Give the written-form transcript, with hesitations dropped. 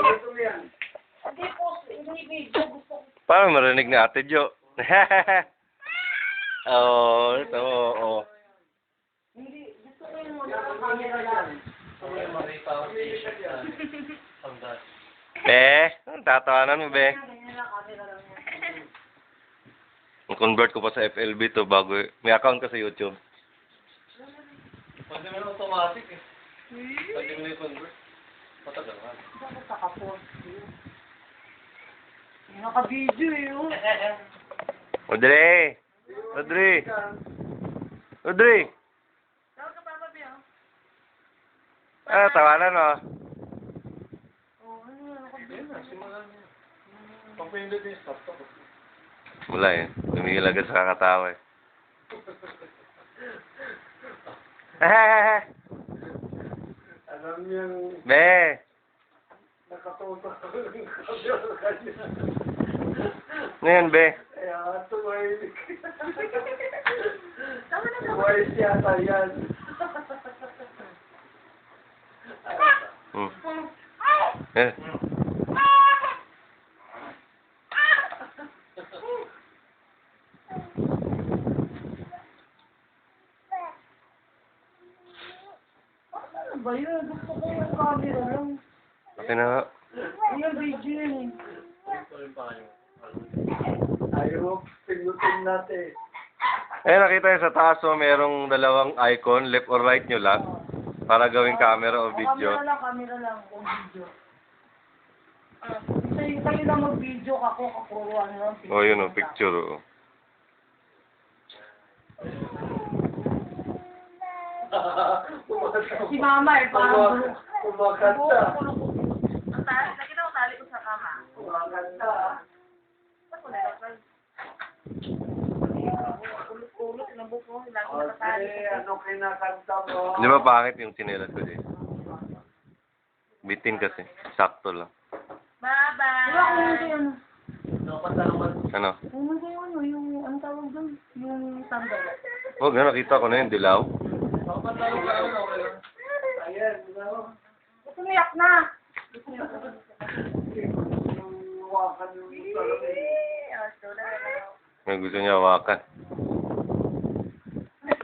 Hindi po, hindi video. Gusto ko. Paano marinig ni Ate Jo? Oo, ito, oo. Hindi, gusto ko yung muna ng camera lang. Be, ang tatawanan mo, be. Ganyan lang, camera lang yan. Convert ko pa sa FLB to bago, may account ka sa YouTube. Pwede mo yung automatic eh. Pwede mo yung convert. Matagal nga. Bakit naka-post yun? Naka-video yun. Audrey! Audrey! Audrey! Tawag ka pa ba, Bio? Ah, tawanan mo. Oo, ano yun? Ayun na, simulan niya. Pag-pindot yung stop to. Wala eh. Tumigil agad sa kakatawa eh. Alam niyang Be! nakatutok ko yung kamera kanya. Ngayon, be. Kaya tumahilig. Tama na ba? Tumahilig yata yan. Eh. Ano ba yun? Gusto ko yung camera lang. Okay na nga. Yung video yun eh. Ayaw, pindutin natin. Eh, nakita niyo sa taas mo, merong dalawang icon, left or right nyo lang, para gawing camera o video. Camera lang, o video. Kayo lang mag-video, ako puro ano lang. O, yun o, picture o. Si mama eh, parang Kumakanta. Ang tali, nakita ko tali ko sa kama. Kumakanta. Ako nalagay. Ulot-ulot, inabot ko, lagi nakatali. Okay, ano kinakanta mo? Di ba pangit yung sinelas ko din? Bitin kasi. Sakto lang. Bye-bye! Wala ko nung ano. Ano? Pumunta yung ano, yung, anong tawag doon? Yung sandal. Oh, gano'n, nakita ko na yun, dilaw. Ayan, ano? Umiyak na! Yung wakan yung salamin. May gusto niya hawakan.